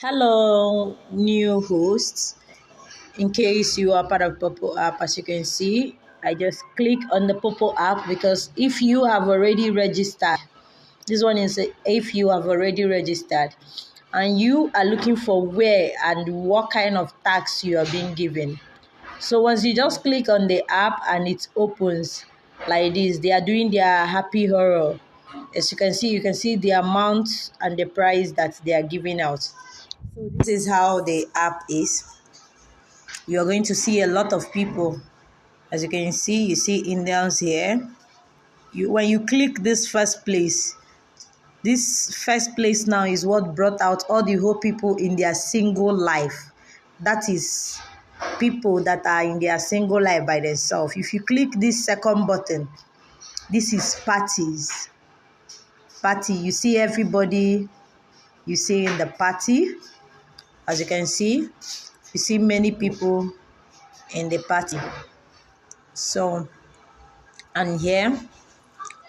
Hello, new hosts. In case you are part of Poppo app, as you can see, I just click on the Poppo app because if you have already registered, this one is if you have already registered and you are looking for where and what kind of tax you are being given. So once you just click on the app and it opens like this, they are doing their happy horror. As you can see the amount and the price that they are giving out. So this is how the app is. You are going to see a lot of people. As you can see, you see Indians here. When you click this first place now is what brought out all the whole people in their single life. That is people that are in their single life by themselves. If you click this second button, this is parties. Party, you see everybody you see in the party. As you can see, you see many people in the party. So, and here,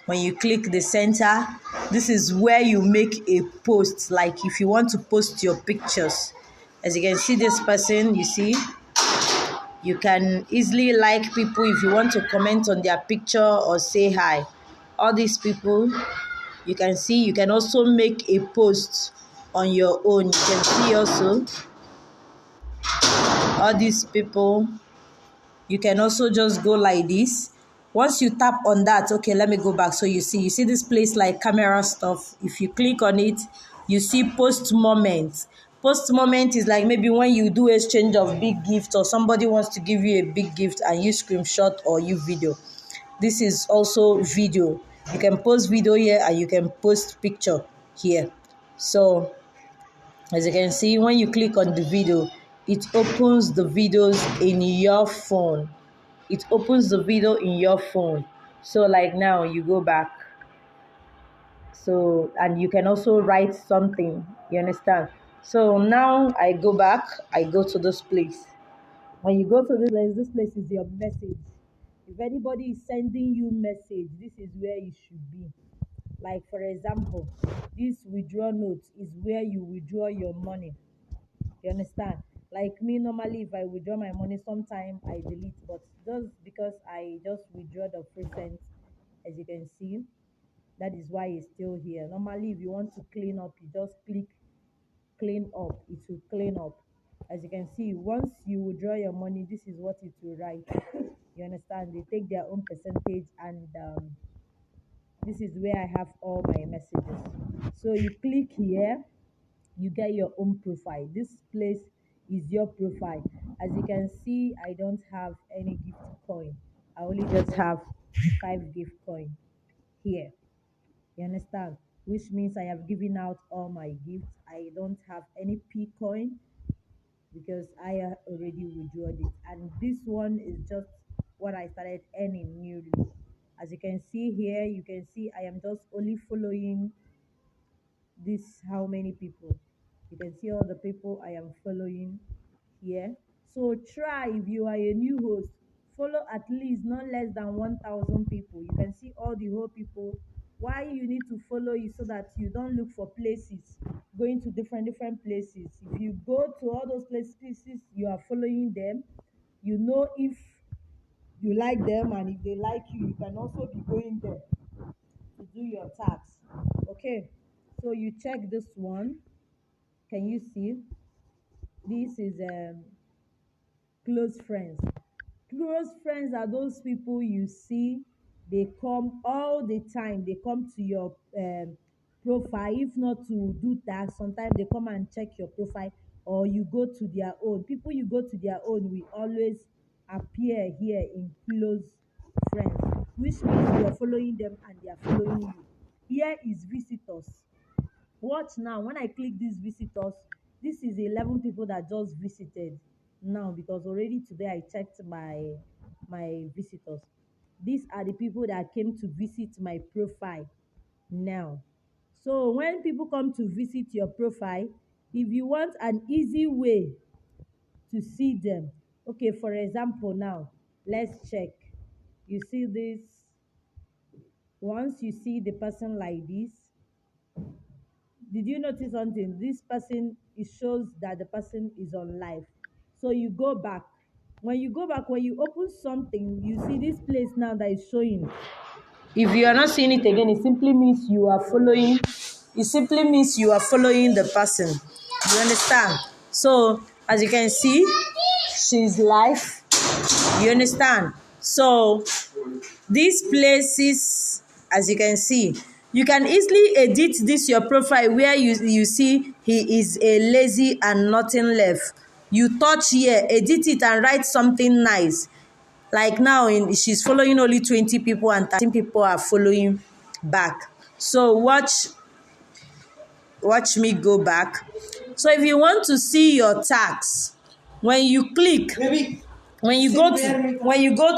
when you click the center, this is where you make a post. Like if you want to post your pictures, as you can see this person, you see, you can easily like people if you want to comment on their picture or say hi. All these people, you can see, you can also make a post on your own. You can see also all these people. You can also just go like this. Once you tap on that, okay, let me go back. So you see this place like camera stuff. If you click on it, you see post moment. Post moment is like maybe when you do exchange of big gift or somebody wants to give you a big gift and you screenshot or you video. This is also video. You can post video here and you can post picture here. So as you can see, when you click on the video, it opens the videos in your phone. It opens the video in your phone. So like now you go back. So, and you can also write something. You understand? So now I go back. I go to this place. When you go to this place is your message. If anybody is sending you message, this is where you should be. Like for example, this withdraw note is where you withdraw your money. You understand? Like me, normally, if I withdraw my money, sometime I delete, but just because I just withdraw the free cents, as you can see, that is why it's still here. Normally, if you want to clean up, you just click clean up. It will clean up. As you can see, once you withdraw your money, this is what it will write. You understand? They take their own percentage, and this is where I have all my messages. So you click here, you get your own profile. This place is your profile. As you can see, I don't have any gift coin. I only just have 5 gift coin here. You understand? Which means I have given out all my gifts. I don't have any P coin because I already withdrew it. And this one is just what I started earning newly. As you can see here, you can see I am just only following this how many people. You can see all the people I am following here. So try, if you are a new host, follow at least not less than 1,000 people. You can see all the whole people. Why you need to follow is so that you don't look for places, going to different places. If you go to all those places, you are following them, you know if you like them, and if they like you, you can also be going there to do your tax. Okay, so you check this one. Can you see? This is close friends. Close friends are those people you see, they come all the time. They come to your profile, if not to do tax, sometimes they come and check your profile, or you go to their own. People you go to their own will always appear here in close friends, which means you are following them and they are following you. Here is visitors. Watch now, when I click these visitors, this is 11 people that just visited now, because already today I checked my visitors. These are the people that came to visit my profile now. So when people come to visit your profile, if you want an easy way to see them, okay, for example, now let's check. You see this, once you see the person like this, did you notice something? This person it shows that the person is on live. So you go back. When you go back, when you open something, you see this place now that is showing. If you are not seeing it again, it simply means you are following. It simply means you are following the person. You understand? So as you can see, she's live. You understand? So these places, as you can see, you can easily edit this your profile where you see he is a lazy and nothing left. You touch here, edit it and write something nice. Like now, she's following only 20 people and 13 people are following back. So watch me go back. So if you want to see your tags, when you click, when you go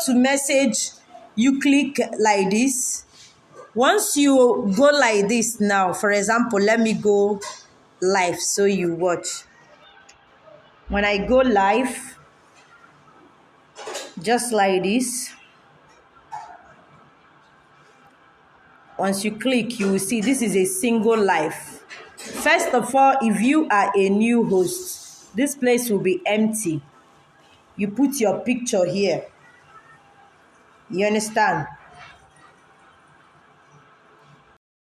to message, you click like this. Once you go like this now, for example, let me go live so you watch. When I go live, just like this, once you click, you will see this is a single live. First of all, if you are a new host, this place will be empty. You put your picture here. You understand?